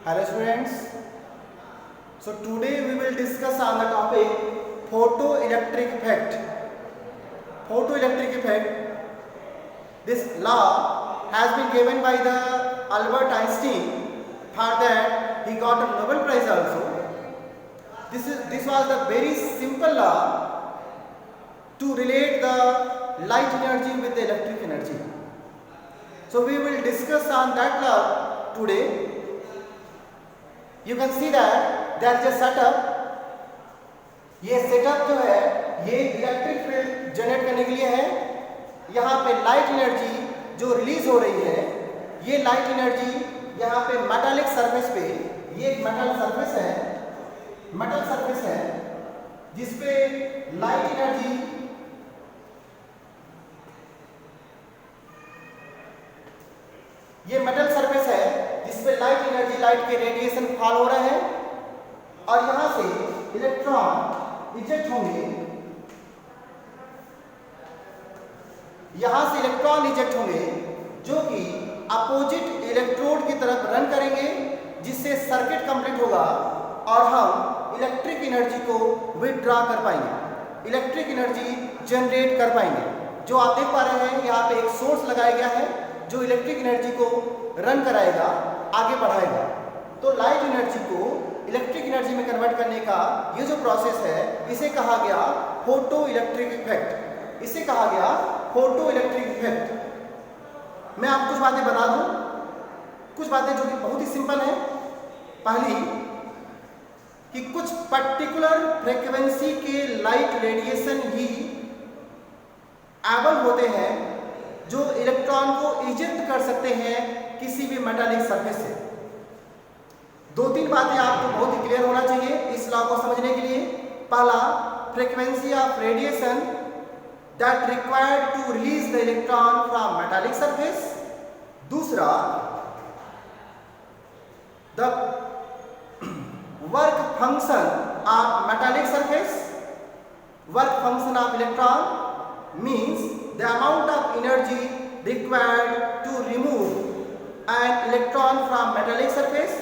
Hello students. So today we will discuss on the topic photoelectric effect. Photoelectric effect. This law has been given by the Albert Einstein. For that he got a Nobel Prize also. This was the very simple law to relate the light energy with the electric energy. So we will discuss on that law today. You can see that there is a setup. ये setup जो है ये electric field generate करने के लिए है. यहाँ पे लाइट एनर्जी जो रिलीज हो रही है, ये लाइट एनर्जी यहाँ पे मेटालिक सरफेस पे, ये एक मेटल सरफेस है जिसपे लाइट एनर्जी ये मेटल सरफेस है जिसपे लाइट एनर्जी, लाइट के रेडिएशन फॉल हो रहे हैं और यहां से इलेक्ट्रॉन इजेक्ट होंगे. यहां से इलेक्ट्रॉन इजेक्ट होंगे जो कि अपोजिट इलेक्ट्रोड की तरफ रन करेंगे, जिससे सर्किट कंप्लीट होगा और हम इलेक्ट्रिक एनर्जी को विथड्रॉ कर पाएंगे, इलेक्ट्रिक एनर्जी जनरेट कर पाएंगे. जो आप देख पा रहे हैं यहाँ पे एक सोर्स लगाया गया है जो इलेक्ट्रिक एनर्जी को रन कराएगा, आगे बढ़ाएगा. तो लाइट एनर्जी को इलेक्ट्रिक एनर्जी में कन्वर्ट करने का ये जो प्रोसेस है इसे कहा गया फोटो इलेक्ट्रिक इफेक्ट. इसे कहा गया फोटो इलेक्ट्रिक इफेक्ट. मैं आपको कुछ बातें बता दूं, कुछ बातें जो कि बहुत ही सिंपल है. पहली कि कुछ पर्टिकुलर फ्रीक्वेंसी के लाइट रेडिएशन ही एबल होते हैं जो इलेक्ट्रॉन को इजेक्ट कर सकते हैं किसी भी मेटालिक सरफेस से. दो तीन बातें आपको बहुत ही क्लियर होना चाहिए इस लॉ को समझने के लिए. पहला, frequency of radiation that required to release the electron from metallic surface. दूसरा, the work function of metallic surface. Work function of electron means the amount of energy required to remove an electron from metallic surface.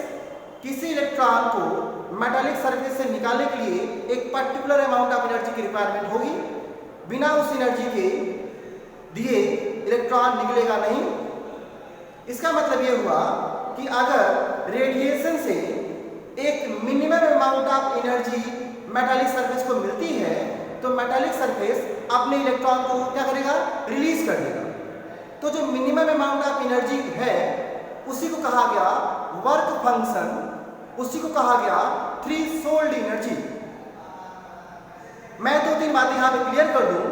किसी electron को metallic surface से निकालने के लिए एक particular amount of energy की requirement होगी. बिना उस एनर्जी के दिए इलेक्ट्रॉन निकलेगा नहीं. इसका मतलब ये हुआ कि अगर रेडिएशन से एक minimum amount of energy metallic surface को मिलती है तो मेटालिक सरफेस अपने इलेक्ट्रॉन को क्या करेगा, रिलीज कर देगा. तो जो मिनिमम अमाउंट ऑफ एनर्जी है उसी को कहा गया वर्क फंक्शन, उसी को कहा गया थ्रेशोल्ड एनर्जी. मैं दो तीन बातें यहां पे क्लियर कर दूं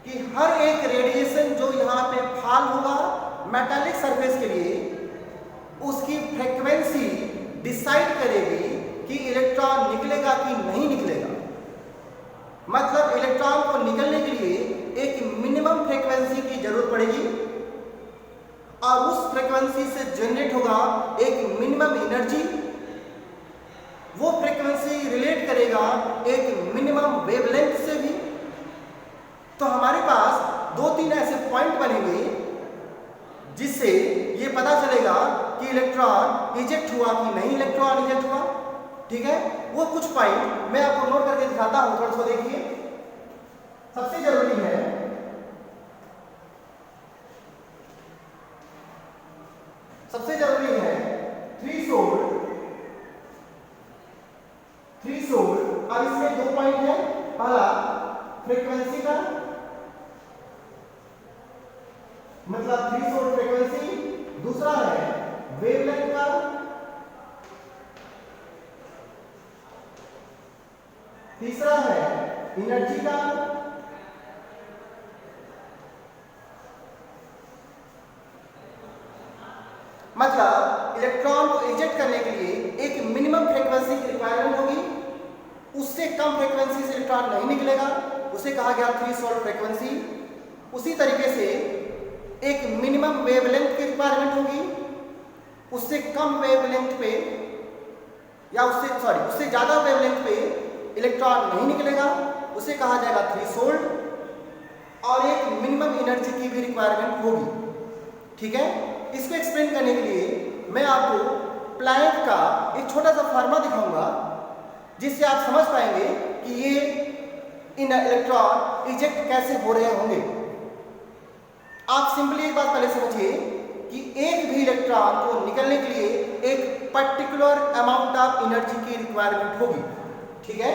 कि हर एक रेडिएशन जो यहां पे फॉल होगा मेटालिक सरफेस के लिए, उसकी फ्रीक्वेंसी डिसाइड करेगी कि इलेक्ट्रॉन निकलेगा कि नहीं निकलेगा. मतलब इलेक्ट्रॉन को निकलने के लिए एक मिनिमम फ्रीक्वेंसी की जरूरत पड़ेगी और उस फ्रीक्वेंसी से जनरेट होगा एक मिनिमम एनर्जी. वो फ्रीक्वेंसी रिलेट करेगा एक मिनिमम वेवलेंथ से भी. तो हमारे पास दो तीन ऐसे पॉइंट बनेंगे जिससे ये पता चलेगा कि इलेक्ट्रॉन इजेक्ट हुआ कि नहीं इलेक्ट्रॉन इजेक्ट हुआ. ठीक है, वो कुछ पॉइंट मैं आपको नोट करके दिखाता हूं. थोड़ा सा देखिए. सबसे जरूरी है थ्रेशोल्ड. और इसमें दो पॉइंट है. पहला फ्रीक्वेंसी का, मतलब थ्रेशोल्ड फ्रीक्वेंसी. दूसरा है वेवलेंथ का. तीसरा है एनर्जी का. मतलब इलेक्ट्रॉन को इजेक्ट करने के लिए एक मिनिमम फ्रीक्वेंसी की रिक्वायरमेंट होगी. उससे कम फ्रीक्वेंसी से इलेक्ट्रॉन नहीं निकलेगा, उसे कहा गया थ्रेशोल्ड फ्रीक्वेंसी. उसी तरीके से एक मिनिमम वेवलेंथ की रिक्वायरमेंट होगी. उससे कम वेवलेंथ पे या उससे ज्यादा वेवलेंथ पे इलेक्ट्रॉन नहीं निकलेगा, उसे कहा जाएगा थ्रेशोल्ड. और एक मिनिमम एनर्जी की भी रिक्वायरमेंट होगी. ठीक है, इसको एक्सप्लेन करने के लिए मैं आपको प्लैंक का एक छोटा सा फार्मूला दिखाऊंगा जिससे आप समझ पाएंगे कि ये इन इलेक्ट्रॉन इजेक्ट कैसे हो रहे होंगे। आप सिंपली एक बात पहले समझिए कि एक भी इलेक्ट्रॉन को निकलने के लिए एक पर्टिकुलर अमाउंट ऑफ एनर्जी की रिक्वायरमेंट होगी। ठीक है,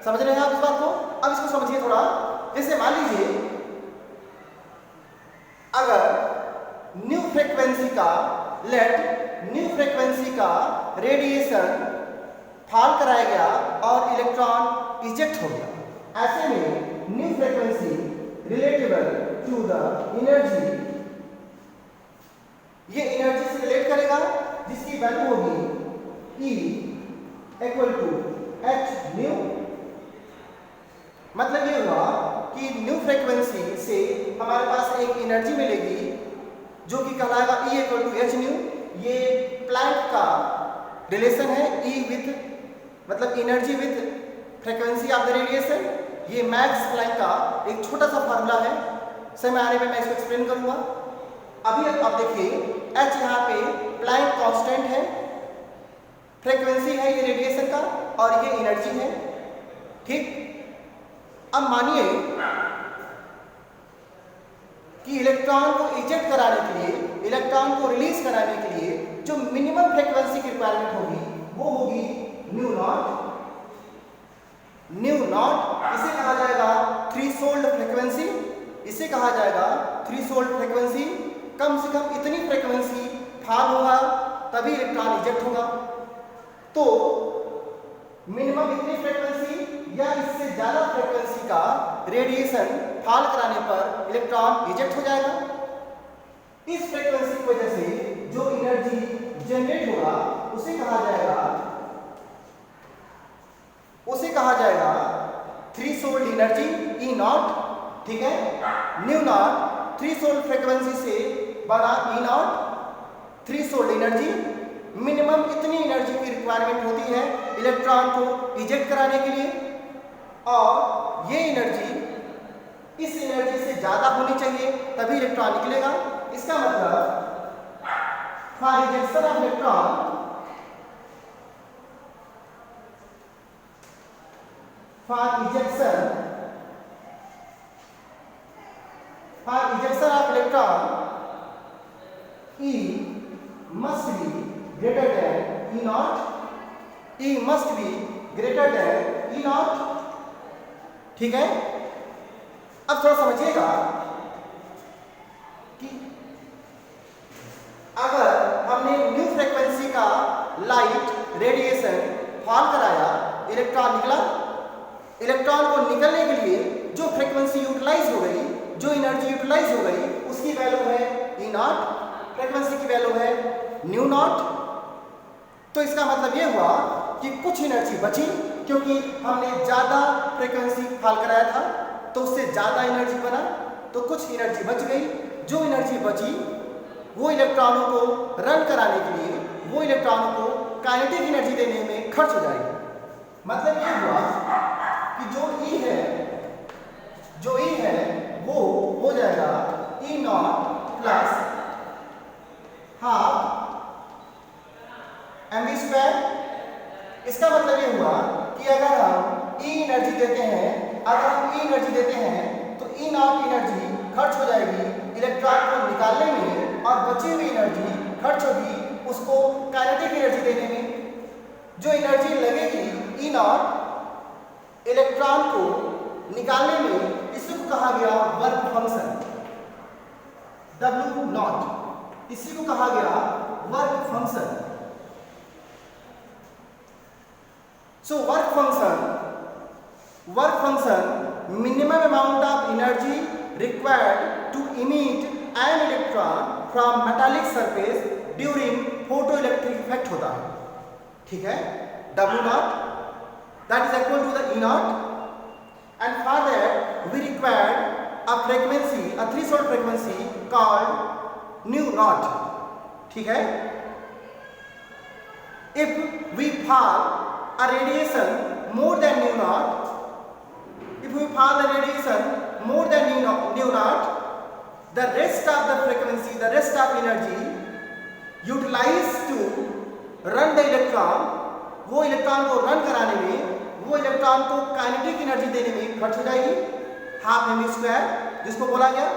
समझ रहे हैं आप इस बात को? अब इसको समझिए थोड़ा। जैसे मान लीजिए अगर न्यू फ्रीक्वेंसी का रेडिएशन फॉल कराया गया और इलेक्ट्रॉन इजेक्ट हो गया, ऐसे में nu frequency relatable to the energy, ये एनर्जी से रिलेट करेगा जिसकी वैल्यू होगी E equal to h nu. मतलब ये हुआ कि न्यू फ्रीक्वेंसी से हमारे पास एक एनर्जी मिलेगी जो कि कहलाएगा E equal to h nu. ये प्लैंक का रिलेशन है, E विथ मतलब energy with frequency of the radiation. ये मैक्स प्लैंक का एक छोटा सा फार्मूला है, समय आने में मैं इसको एक्सप्लेन करूंगा। अभी आप देखिए h यहाँ पे प्लैंक कांस्टेंट है, फ्रीक्वेंसी है ये रेडिएशन का और ये एनर्जी है। ठीक, अब मानिए कि इलेक्ट्रॉन को इजेक्ट कराने के लिए, इलेक्ट्रॉन को रिलीज कराने के लिए जो मिनिमम फ्रीक्वेंसी की रिक्वायरमेंट होगी वो होगी न्यू नॉट। न्यू नॉट इसे कहा जाएगा थ्रीशोल्ड फ्रीक्वेंसी, इसे कहा जाएगा थ्रीशोल्ड फ्रीक्वेंसी। कम से कम इतनी फ्रीक्वेंसी फॉल होगा तभी इलेक्ट्रॉन इजेक्ट होगा। तो मिनिमम इतनी फ्रीक्वेंसी या इससे ज्यादा फ्रीक्वेंसी का रेडिएशन फॉल कराने पर इलेक्ट्रॉन इजेक्ट हो जाएगा। इस फ्रीक्वेंसी की वजह से जो एनर्जी जनरेट होगा उसे कहा जाएगा थ्रीशोल्ड एनर्जी E नॉट। ठीक है, न्यू नॉट थ्रीशोल्ड फ्रीक्वेंसी से बना E not. Threshold energy, minimum इतनी एनर्जी की रिक्वायरमेंट होती है इलेक्ट्रॉन को इजेक्ट कराने के लिए, और ये एनर्जी इस एनर्जी से ज्यादा होनी चाहिए तभी इलेक्ट्रॉन निकलेगा। इसका मतलब for ejection of electron, for ejection of electron, E must be greater than E naught. E must be greater than E naught. ठीक है, अब थोड़ा समझिएगा कि अगर हमने न्यू फ्रीक्वेंसी का लाइट रेडिएशन फॉल कराया, इलेक्ट्रॉन निकला, इलेक्ट्रॉन को निकलने के लिए जो फ्रीक्वेंसी यूटिलाइज हो गई, जो एनर्जी यूटिलाइज हो गई उसकी वैल्यू है E नॉट, फ्रीक्वेंसी की वैल्यू है न्यू नॉट। तो इसका मतलब ये हुआ कि कुछ एनर्जी बची क्योंकि हमने ज्यादा फ्रीक्वेंसी फॉल कराया था तो उससे ज्यादा एनर्जी बना, तो कुछ एनर्जी बच गई। जो एनर्जी बची वो इलेक्ट्रॉनों को रन कराने के लिए, वो इलेक्ट्रॉनों को काइनेटिक एनर्जी देने में खर्च हो जाएगी। मतलब ये हुआ कि जो E है वो हो जाएगा E not plus half mv square. इसका मतलब ये हुआ कि अगर हम E एनर्जी देते हैं तो E नॉट एनर्जी खर्च हो जाएगी इलेक्ट्रॉन को निकालने में, और बची हुई एनर्जी खर्च होगी उसको काइनेटिक एनर्जी देने में। जो एनर्जी लगेगी E नॉट इलेक्ट्रॉन को निकालने में, इसी को कहा गया वर्क फंक्शन W नॉट, इसी को कहा गया work function. So work function minimum amount of energy required to emit an electron from metallic surface during photoelectric effect होता है। ठीक है, W naught that is equal to the E naught, and for that we required a frequency, a threshold frequency called nu naught। ठीक है, if we fall a radiation more than nu naught, if we fall the radiation more than nu naught, the rest of the frequency, the rest of energy utilized to वो electron को run कराने में, वो electron को kinetic energy देने में खर्च हो जाएगी, हाफ एम स्क्वायर जिसको बोला गया।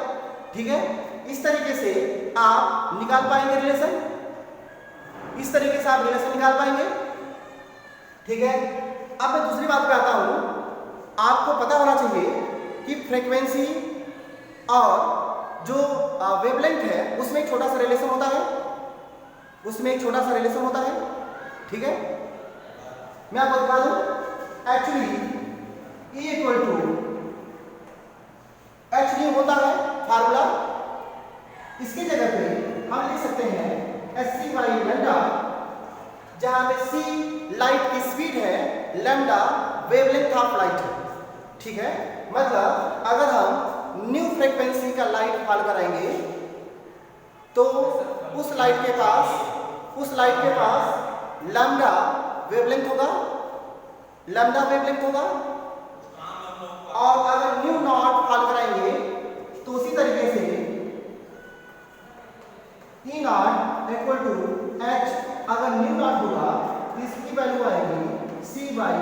ठीक है, इस तरीके से आप निकाल पाएंगे रिलेशन, इस तरीके से आप रिलेशन निकाल पाएंगे। ठीक है, अब मैं दूसरी बात पे आता हूं। आपको पता होना चाहिए कि फ्रीक्वेंसी और जो वेवलेंथ है उसमें एक छोटा सा रिलेशन होता है, उसमें एक छोटा सा रिलेशन होता है। ठीक है, मैं आपको बता दूं, actually E equal to H D होता है फार्मूला। इसकी जगह पे हम लिख सकते हैं SC बाई लैम्डा, जहां पे C लाइट की स्पीड है, लैम्डा वेवलेंथ ऑफ लाइट है। ठीक है, मतलब अगर हम न्यू फ्रीक्वेंसी का लाइट फॉल कराएंगे तो उस लाइट के पास लैम्डा वेवलेंथ होगा, लैम्डा वेवलेंथ होगा। और अगर न्यू नॉट फॉल कराएंगे तो उसी तरीके से E naught equal to H, अगर न्यू नॉट होगा तो इसकी वैल्यू आएगी C बाई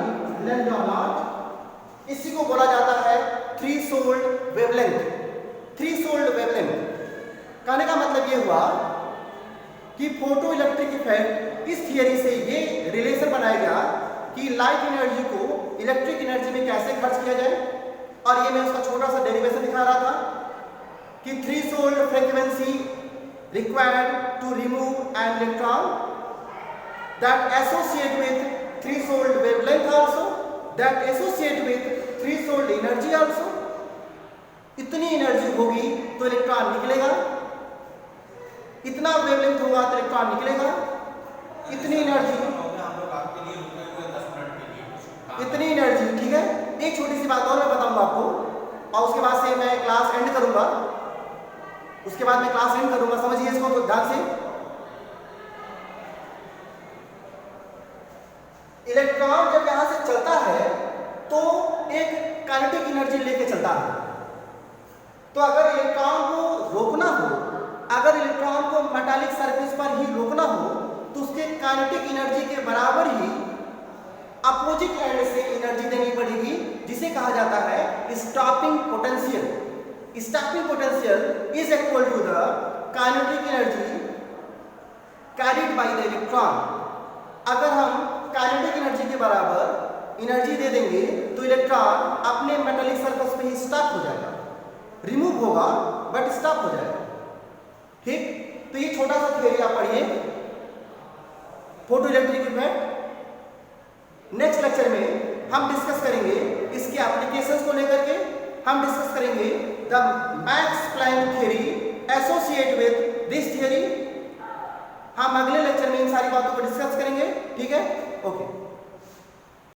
लैम्डा नॉट। इसी को बोला जाता है थ्रीशोल्ड वेवलेंथ। थ्रीशोल्ड वेवलेंथ कहने का मतलब ये हुआ कि फोटो इलेक्ट्रिक इफेक्ट इस थियरी से ये रिलेशन बनाया गया कि लाइट एनर्जी को इलेक्ट्रिक एनर्जी में कैसे खर्च किया जाए। और ये मैं उसका छोटा सा डेरिवेशन दिखा रहा था कि threshold frequency required to remove an electron that associate with threshold wavelength also, that associate with threshold energy also. इतनी एनर्जी होगी तो इलेक्ट्रॉन निकलेगा, इतना वेवलेंथ होगा तो इलेक्ट्रॉन निकलेगा। इतनी एनर्जी, ठीक है। एक छोटी सी बात और मैं बताऊंगा आपको और उसके बाद से मैं क्लास एंड करूंगा, समझिए इसको तो ध्यान से। इलेक्ट्रॉन जब यहां से चलता है तो एक काइनेटिक एनर्जी लेके चलता है। तो अगर इलेक्ट्रॉन को रोकना हो, अगर इलेक्ट्रॉन को मेटालिक सरफेस पर ही रोकना हो तो उसके काइनेटिक एनर्जी के बराबर ही अपोजिट एंड से एनर्जी देनी पड़ेगी, जिसे कहा जाता है stopping potential. Stopping potential is equal to the kinetic energy carried by the electron. अगर हम काइनेटिक एनर्जी के बराबर एनर्जी दे देंगे तो इलेक्ट्रॉन अपने मेटालिक सरफेस पे ही स्टॉप हो जाएगा, रिमूव होगा बट स्टॉप हो जाएगा। ठीक, तो ये छोटा सा थ्योरी आप पढ़िए, photo electric effect. Next lecture में हम डिस्कस करेंगे इसके एप्लीकेशंस को लेकर के, हम डिस्कस करेंगे the Max Planck theory associate with this theory. हम अगले लेक्चर में इन सारी बातों को डिस्कस करेंगे। ठीक है, ओके।